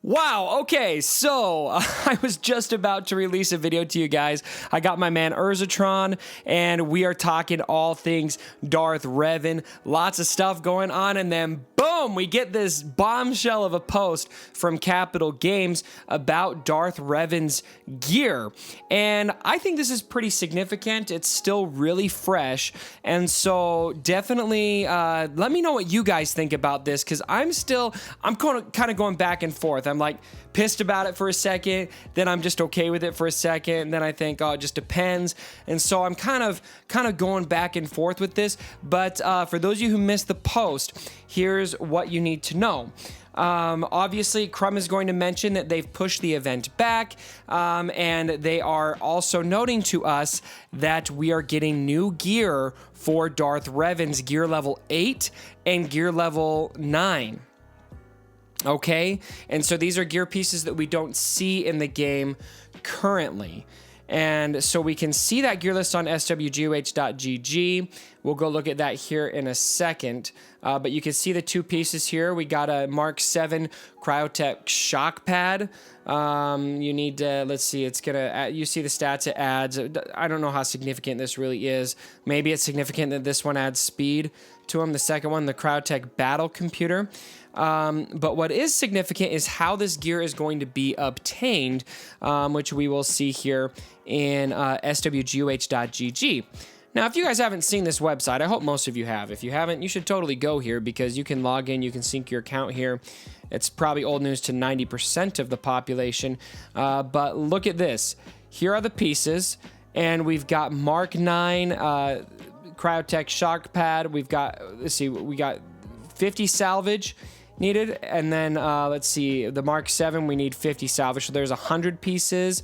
Wow, okay, so I was just about to release a video to you guys. I got my man Urzatron, and we are talking all things Darth Revan. Lots of stuff going on, and then boom, we get this bombshell of a post from Capital Games about Darth Revan's gear. And I think this is pretty significant. It's still really fresh, and so definitely let me know what you guys think about this, because I'm kind of going back and forth. I'm like pissed about it for a second, then I'm just okay with it for a second, and then I think, oh, it just depends. And so I'm kind of going back and forth with this. But for those of you who missed the post, here's what you need to know. Obviously, Crumb is going to mention that they've pushed the event back, and they are also noting to us that we are getting new gear for Darth Revan's gear level 8 and gear level 9. Okay, and so these are gear pieces that we don't see in the game currently. And so we can see that gear list on SWGoH.gg. We'll go look at that here in a second. But you can see the two pieces here. We got a Mark 7 Cryotech shock pad. You need to, let's see, it's gonna, you see the stats it adds. I don't know how significant this really is. Maybe it's significant that this one adds speed to them. The second one, the Cryotech battle computer. But what is significant is how this gear is going to be obtained, which we will see here in SWGoH.gg. Now, if you guys haven't seen this website, I hope most of you have. If you haven't, you should totally go here, because you can log in, you can sync your account here. It's probably old news to 90% of the population. But look at this. Here are the pieces, and we've got Mark 9 Cryotech shock pad. We've got, let's see, we got 50 salvage needed, and then let's see, the Mark 7 we need 50 salvage, so there's 100 pieces.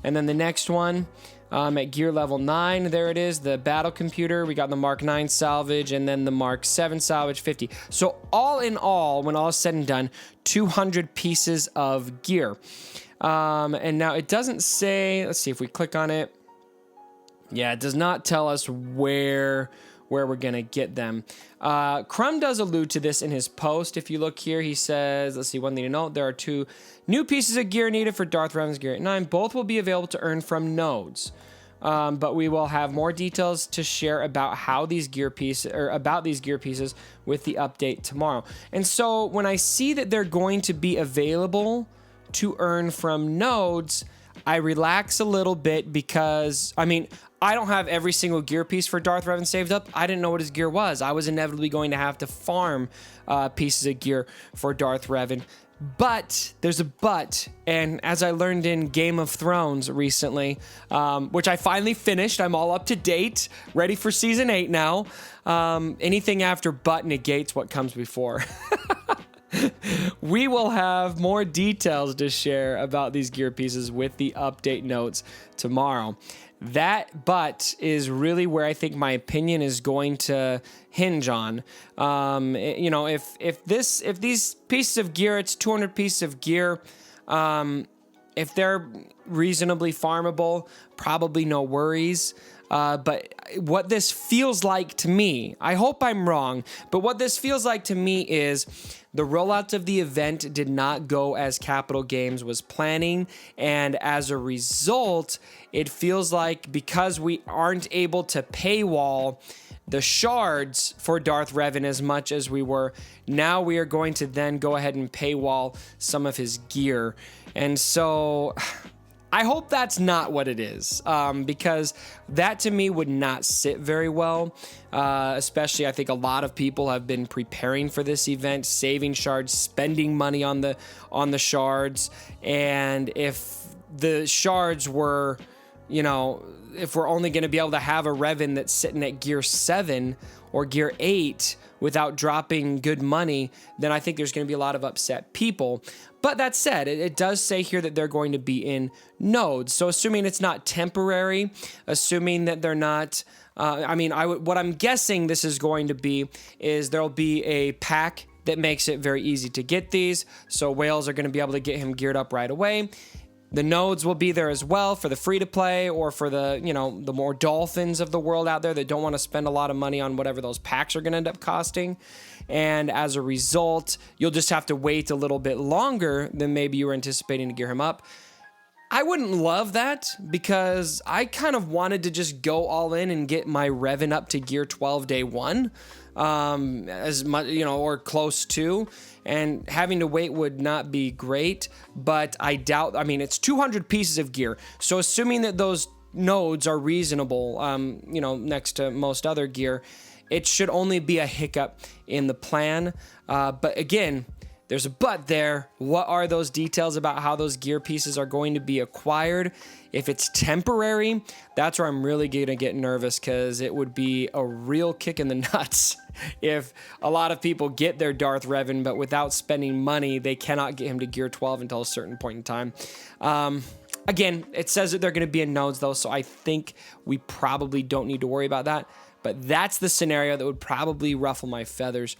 And then the next one at gear level 9, there it is, the battle computer, we got the Mark 9 salvage, and then the Mark 7 salvage 50. So all in all, when all is said and done, 200 pieces of gear. And now it doesn't say, let's see if we click on it. Yeah, it does not tell us where we're gonna get them. Crumb does allude to this in his post. If you look here, he says, let's see, one thing to note, there are 2 new pieces of gear needed for Darth Revan's gear at 9. Both will be available to earn from nodes. But we will have more details to share about how these gear pieces, or about these gear pieces, with the update tomorrow. And so when I see that they're going to be available to earn from nodes, I relax a little bit, because, I mean, I don't have every single gear piece for Darth Revan saved up. I didn't know what his gear was. I was inevitably going to have to farm pieces of gear for Darth Revan. But there's a but, and as I learned in Game of Thrones recently, which I finally finished, I'm all up to date, ready for season 8 now. Anything after but negates what comes before. We will have more details to share about these gear pieces with the update notes tomorrow. That but is really where I think my opinion is going to hinge on. You know, if these pieces of gear, it's 200 pieces of gear, if they're reasonably farmable, probably no worries. But what this feels like to me, I hope I'm wrong, but what this feels like to me is the rollout of the event did not go as Capital Games was planning, and as a result, it feels like because we aren't able to paywall the shards for Darth Revan as much as we were, now we are going to then go ahead and paywall some of his gear. And so I hope that's not what it is, because that to me would not sit very well. Especially, I think a lot of people have been preparing for this event, saving shards, spending money on the shards, and if the shards were, you know, if we're only going to be able to have a Revan that's sitting at gear 7 or gear 8 without dropping good money, then I think there's going to be a lot of upset people. But that said, it does say here that they're going to be in nodes. So assuming it's not temporary, assuming that they're not, what I'm guessing this is going to be is there'll be a pack that makes it very easy to get these. So whales are going to be able to get him geared up right away. The nodes will be there as well for the free-to-play or for the, you know, the more dolphins of the world out there that don't want to spend a lot of money on whatever those packs are going to end up costing. And as a result, you'll just have to wait a little bit longer than maybe you were anticipating to gear him up. I wouldn't love that because I kind of wanted to just go all in and get my Revan up to gear 12 day one, as much, you know, or close to, and having to wait would not be great, but I doubt, I mean, it's 200 pieces of gear. So assuming that those nodes are reasonable, you know, next to most other gear, it should only be a hiccup in the plan. But again, there's a but there. What are those details about how those gear pieces are going to be acquired? If it's temporary, that's where I'm really going to get nervous, because it would be a real kick in the nuts if a lot of people get their Darth Revan, but without spending money, they cannot get him to gear 12 until a certain point in time. Again, it says that they're going to be in nodes, though, so I think we probably don't need to worry about that. But that's the scenario that would probably ruffle my feathers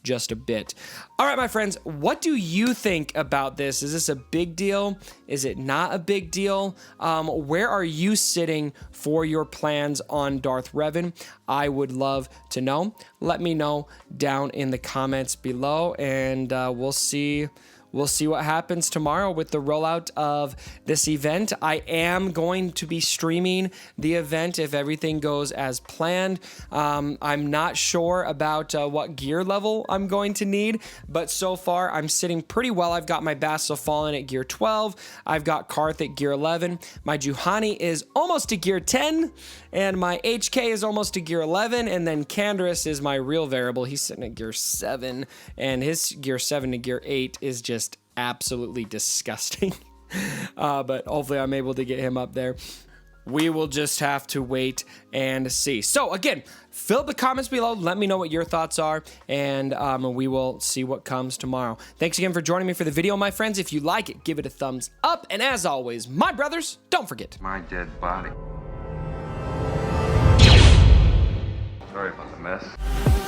just a bit. All right, my friends, what do you think about this? Is this a big deal? Is it not a big deal? Where are you sitting for your plans on Darth Revan? I would love to know. Let me know down in the comments below, and we'll see what happens tomorrow with the rollout of this event. I am going to be streaming the event if everything goes as planned. I'm not sure about what gear level I'm going to need, but so far I'm sitting pretty well. I've got my Bastila Fallen at gear 12. I've got Karth at gear 11. My Juhani is almost to gear 10, and my HK is almost to gear 11, and then Canderous is my real variable. He's sitting at gear 7, and his gear 7 to gear 8 is just absolutely disgusting. But hopefully I'm able to get him up there. We will just have to wait and see. So again, fill the comments below. Let me know what your thoughts are, and we will see what comes tomorrow. Thanks again for joining me for the video, my friends. If you like it, give it a thumbs up. And as always, my brothers, don't forget my dead body. Sorry about the mess.